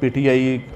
PTI,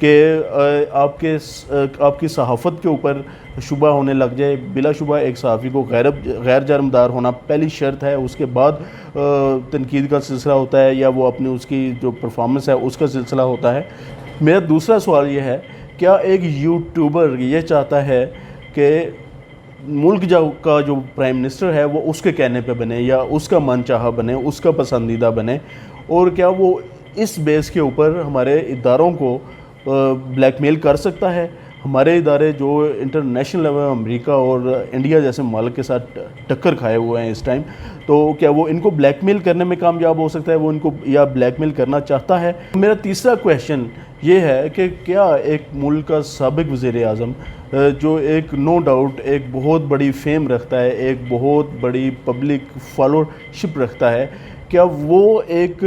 کہ آپ کی صحافت کے اوپر شبہ ہونے لگ جائے. بلا شبہ ایک صحافی کو غیر جرمدار ہونا پہلی شرط ہے. اس کے بعد تنقید کا سلسلہ ہوتا ہے یا وہ اپنی اس کی جو پرفارمنس ہے اس کا سلسلہ ہوتا ہے. میرا دوسرا سوال یہ ہے, کیا ایک یوٹیوبر یہ چاہتا ہے کہ ملک کا جو پرائم منسٹر ہے وہ اس کے کہنے پہ بنے یا اس کا من چاہا بنے, اس کا پسندیدہ بنے, اور کیا وہ اس بیس کے اوپر ہمارے اداروں کو بلیک میل کر سکتا ہے؟ ہمارے ادارے جو انٹرنیشنل لیول امریکہ اور انڈیا جیسے ممالک کے ساتھ ٹکر کھائے ہوئے ہیں اس ٹائم, تو کیا وہ ان کو بلیک میل کرنے میں کامیاب ہو سکتا ہے؟ وہ ان کو یا بلیک میل کرنا چاہتا ہے؟ میرا تیسرا کویشچن یہ ہے کہ کیا ایک ملک کا سابق وزیر اعظم جو ایک نو ڈاؤٹ ایک بہت بڑی فیم رکھتا ہے, ایک بہت بڑی پبلک فالوشپ رکھتا ہے, کیا وہ ایک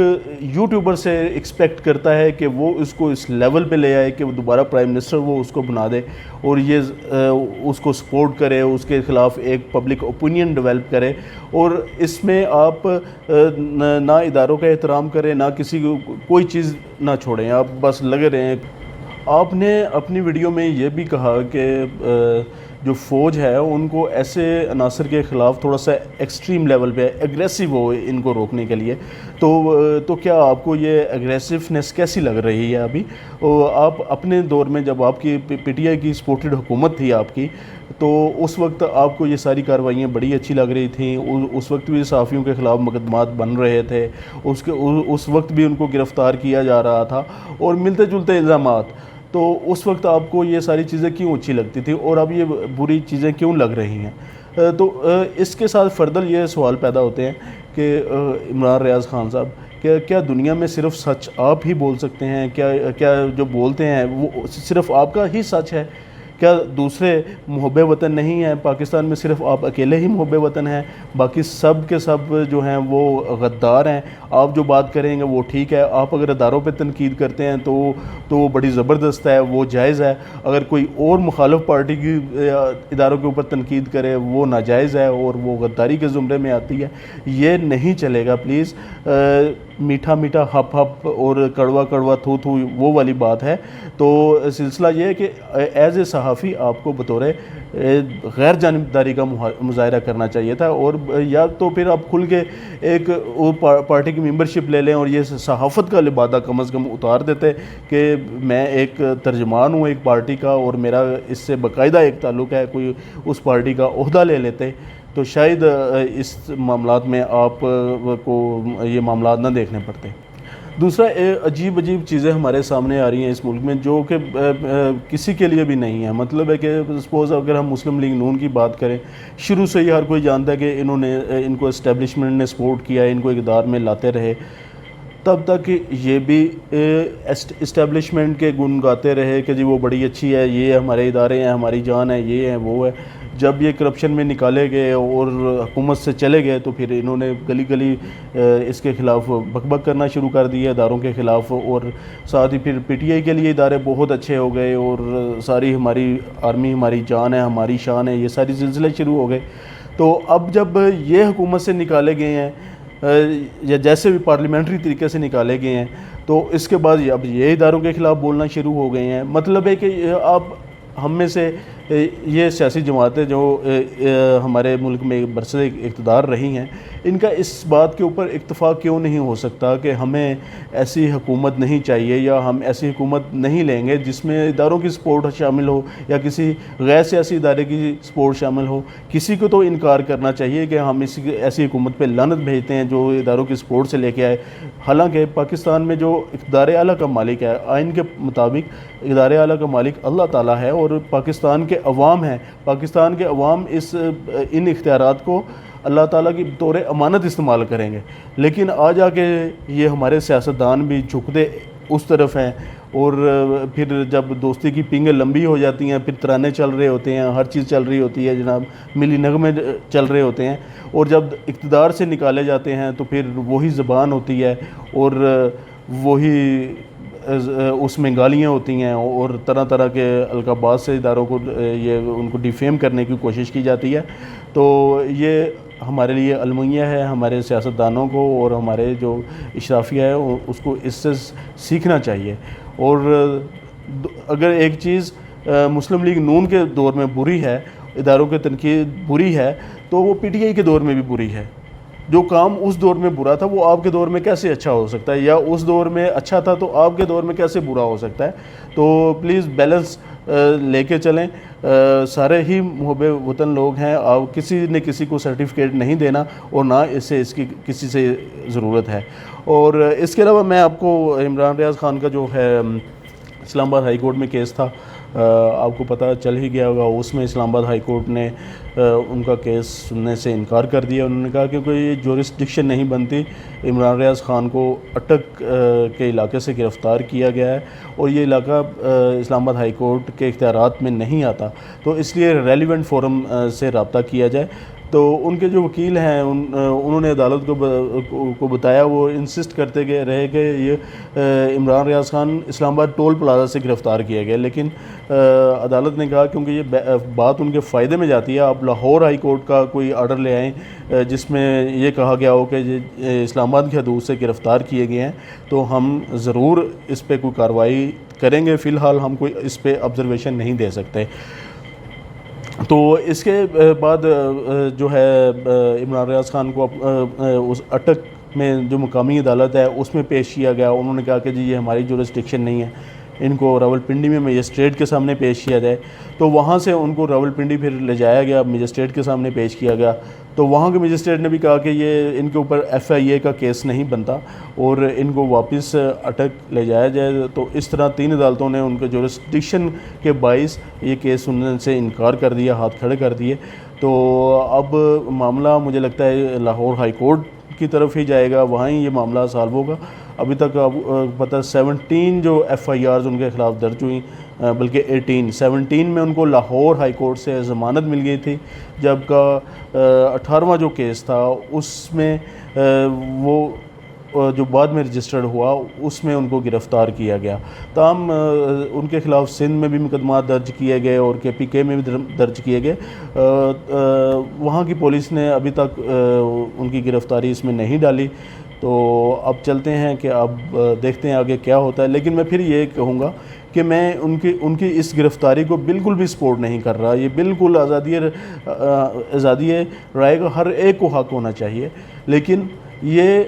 یوٹیوبر سے ایکسپیکٹ کرتا ہے کہ وہ اس کو اس لیول پہ لے آئے کہ وہ دوبارہ پرائم منسٹر وہ اس کو بنا دے اور یہ اس کو سپورٹ کرے, اس کے خلاف ایک پبلک اوپینین ڈیولپ کرے, اور اس میں آپ نہ اداروں کا احترام کریں, نہ کسی کوئی چیز نہ چھوڑیں, آپ بس لگے رہیں. آپ نے اپنی ویڈیو میں یہ بھی کہا کہ جو فوج ہے ان کو ایسے عناصر کے خلاف تھوڑا سا ایکسٹریم لیول پہ ایگریسو ہو ان کو روکنے کے لیے, تو کیا آپ کو یہ ایگریسونیس کیسی لگ رہی ہے ابھی؟ آپ اپنے دور میں جب آپ کی پی ٹی آئی کی سپورٹڈ حکومت تھی آپ کی, تو اس وقت آپ کو یہ ساری کارروائیاں بڑی اچھی لگ رہی تھیں, اس وقت بھی صحافیوں کے خلاف مقدمات بن رہے تھے, اس وقت بھی ان کو گرفتار کیا جا رہا تھا اور ملتے جلتے الزامات, تو اس وقت آپ کو یہ ساری چیزیں کیوں اچھی لگتی تھی اور اب یہ بری چیزیں کیوں لگ رہی ہیں؟ تو اس کے ساتھ فردر یہ سوال پیدا ہوتے ہیں کہ عمران ریاض خان صاحب, کیا دنیا میں صرف سچ آپ ہی بول سکتے ہیں؟ کیا جو بولتے ہیں وہ صرف آپ کا ہی سچ ہے؟ کیا دوسرے محب وطن نہیں ہیں؟ پاکستان میں صرف آپ اکیلے ہی محب وطن ہیں, باقی سب کے سب جو ہیں وہ غدار ہیں؟ آپ جو بات کریں گے وہ ٹھیک ہے, آپ اگر اداروں پہ تنقید کرتے ہیں تو وہ بڑی زبردست ہے, وہ جائز ہے, اگر کوئی اور مخالف پارٹی کی اداروں کے اوپر تنقید کرے وہ ناجائز ہے اور وہ غداری کے زمرے میں آتی ہے. یہ نہیں چلے گا پلیز. میٹھا میٹھا ہپ ہپ اور کڑوا کڑوا تھو تھو وہ والی بات ہے. تو سلسلہ یہ ہے کہ ایز اے صحافی آپ کو بطور غیر جانبداری کا مظاہرہ کرنا چاہیے تھا, اور یا تو پھر آپ کھل کے ایک پارٹی کی ممبرشپ لے لیں اور یہ صحافت کا لبادہ کم از کم اتار دیتے کہ میں ایک ترجمان ہوں ایک پارٹی کا اور میرا اس سے باقاعدہ ایک تعلق ہے, کوئی اس پارٹی کا عہدہ لے لیتے تو شاید اس معاملات میں آپ کو یہ معاملات نہ دیکھنے پڑتے. دوسرا عجیب چیزیں ہمارے سامنے آ رہی ہیں اس ملک میں جو کہ کسی کے لیے بھی نہیں ہے. مطلب ہے کہ سپوز اگر ہم مسلم لیگ نون کی بات کریں, شروع سے ہی ہر کوئی جانتا ہے کہ ان کو اسٹیبلشمنٹ نے سپورٹ کیا, ان کو اقتدار میں لاتے رہے, تب تک یہ بھی اسٹیبلشمنٹ کے گن گاتے رہے کہ جی وہ بڑی اچھی ہے, یہ ہمارے ادارے ہیں, ہماری جان ہے, یہ ہے وہ ہے. جب یہ کرپشن میں نکالے گئے اور حکومت سے چلے گئے تو پھر انہوں نے گلی گلی اس کے خلاف بک بک کرنا شروع کر دیا اداروں کے خلاف, اور ساتھ ہی پھر پی ٹی آئی کے لیے ادارے بہت اچھے ہو گئے اور ساری ہماری آرمی ہماری جان ہے, ہماری شان ہے, یہ ساری سلسلے شروع ہو گئے. تو اب جب یہ حکومت سے نکالے گئے ہیں یا جیسے بھی پارلیمنٹری طریقے سے نکالے گئے ہیں, تو اس کے بعد اب یہ اداروں کے خلاف بولنا شروع ہو گئے ہیں. مطلب ہے کہ آپ ہم میں سے یہ سیاسی جماعتیں جو ہمارے ملک میں برسر اقتدار رہی ہیں, ان کا اس بات کے اوپر اتفاق کیوں نہیں ہو سکتا کہ ہمیں ایسی حکومت نہیں چاہیے یا ہم ایسی حکومت نہیں لیں گے جس میں اداروں کی سپورٹ شامل ہو یا کسی غیر سیاسی ادارے کی سپورٹ شامل ہو. کسی کو تو انکار کرنا چاہیے کہ ہم ایسی حکومت پہ لعنت بھیجتے ہیں جو اداروں کی سپورٹ سے لے کے آئے. حالانکہ پاکستان میں جو اقتدار اعلیٰ کا مالک ہے, آئین کے مطابق اقتدار اعلیٰ کا مالک اللہ تعالیٰ ہے اور پاکستان کے عوام ہیں. پاکستان کے عوام ان اختیارات کو اللہ تعالیٰ کی بطور امانت استعمال کریں گے. لیکن آ جا کے یہ ہمارے سیاستدان بھی جھکتے اس طرف ہیں, اور پھر جب دوستی کی پنگیں لمبی ہو جاتی ہیں, پھر ترانے چل رہے ہوتے ہیں, ہر چیز چل رہی ہوتی ہے جناب, ملی نغمے چل رہے ہوتے ہیں, اور جب اقتدار سے نکالے جاتے ہیں تو پھر وہی زبان ہوتی ہے اور وہی اس میں گالیاں ہوتی ہیں اور طرح طرح کے القابات سے اداروں کو ان کو ڈیفیم کرنے کی کوشش کی جاتی ہے. تو یہ ہمارے لیے المیہ ہے, ہمارے سیاستدانوں کو اور ہمارے جو اشرافیہ ہے اس کو اس سے سیکھنا چاہیے. اور اگر ایک چیز مسلم لیگ نون کے دور میں بری ہے، اداروں کے تنقید بری ہے، تو وہ پی ٹی آئی کے دور میں بھی بری ہے۔ جو کام اس دور میں برا تھا وہ آپ کے دور میں کیسے اچھا ہو سکتا ہے، یا اس دور میں اچھا تھا تو آپ کے دور میں کیسے برا ہو سکتا ہے؟ تو پلیز بیلنس لے کے چلیں۔ سارے ہی محب وطن لوگ ہیں، آپ کسی نے کسی کو سرٹیفکیٹ نہیں دینا، اور نہ اس کی کسی سے ضرورت ہے۔ اور اس کے علاوہ میں آپ کو عمران ریاض خان کا جو ہے اسلام آباد ہائی کورٹ میں کیس تھا، آپ کو پتہ چل ہی گیا ہوگا، اس میں اسلام آباد ہائی کورٹ نے ان کا کیس سننے سے انکار کر دیا۔ انہوں نے کہا کہ کوئی یہ جورسڈکشن نہیں بنتی، عمران ریاض خان کو اٹک کے علاقے سے گرفتار کیا گیا ہے، اور یہ علاقہ اسلام آباد ہائی کورٹ کے اختیارات میں نہیں آتا، تو اس لیے ریلیونٹ فورم سے رابطہ کیا جائے۔ تو ان کے جو وکیل ہیں انہوں نے عدالت کو بتایا، وہ انسسٹ کرتے رہے کہ یہ عمران ریاض خان اسلام آباد ٹول پلازا سے گرفتار کیا گیا، لیکن عدالت نے کہا کیونکہ یہ بات ان کے فائدے میں جاتی ہے، آپ لاہور ہائی کورٹ کا کوئی آرڈر لے آئیں جس میں یہ کہا گیا ہو کہ یہ اسلام آباد کی حدود سے گرفتار کیے گئے ہیں، تو ہم ضرور اس پہ کوئی کارروائی کریں گے۔ فی الحال ہم کوئی اس پہ آبزرویشن نہیں دے سکتے۔ تو اس کے بعد جو ہے عمران ریاض خان کو اس اٹک میں جو مقامی عدالت ہے اس میں پیش کیا گیا۔ انہوں نے کہا کہ جی یہ ہماری جورسڈکشن نہیں ہے، ان کو راولپنڈی میں مجسٹریٹ کے سامنے پیش کیا جائے۔ تو وہاں سے ان کو راولپنڈی پھر لے جایا گیا، مجسٹریٹ کے سامنے پیش کیا گیا، تو وہاں کے مجسٹریٹ نے بھی کہا کہ یہ ان کے اوپر ایف آئی اے کا کیس نہیں بنتا اور ان کو واپس اٹک لے جایا جائے۔ تو اس طرح تین عدالتوں نے ان کے جورسڈکشن کے باعث یہ کیس سننے سے انکار کر دیا، ہاتھ کھڑے کر دیے۔ تو اب معاملہ مجھے لگتا ہے لاہور ہائی کورٹ کی طرف ہی جائے گا، وہاں ہی یہ معاملہ سالو ہوگا۔ ابھی تک پتہ 17 جو ایف آئی آرز ان کے خلاف درج ہوئیں، بلکہ 17 میں ان کو لاہور ہائی کورٹ سے ضمانت مل گئی تھی، جبکہ 18واں جو کیس تھا اس میں وہ جو بعد میں رجسٹرڈ ہوا اس میں ان کو گرفتار کیا گیا۔ تاہم ان کے خلاف سندھ میں بھی مقدمات درج کیے گئے اور کے پی کے میں بھی درج کیے گئے۔ وہاں کی پولیس نے ابھی تک ان کی گرفتاری اس میں نہیں ڈالی۔ تو اب چلتے ہیں کہ اب دیکھتے ہیں آگے کیا ہوتا ہے، لیکن میں پھر یہ کہوں گا کہ میں ان کی اس گرفتاری کو بالکل بھی سپورٹ نہیں کر رہا۔ یہ بالکل آزادی رائے کا ہر ایک کو حق ہونا چاہیے، لیکن یہ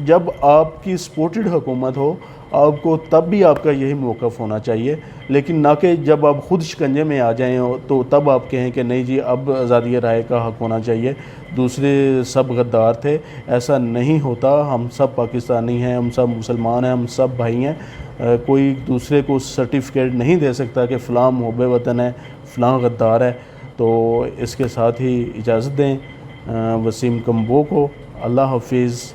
جب آپ کی سپورٹڈ حکومت ہو آپ کو تب بھی آپ کا یہی موقف ہونا چاہیے، لیکن نہ کہ جب آپ خود شکنجے میں آ جائیں تو تب آپ کہیں کہ نہیں جی اب آزادی رائے کا حق ہونا چاہیے، دوسرے سب غدار تھے۔ ایسا نہیں ہوتا، ہم سب پاکستانی ہیں، ہم سب مسلمان ہیں، ہم سب بھائی ہیں۔ کوئی دوسرے کو سرٹیفکیٹ نہیں دے سکتا کہ فلاں محب وطن ہے، فلاں غدار ہے۔ تو اس کے ساتھ ہی اجازت دیں وسیم کمبو کو۔ اللہ حافظ۔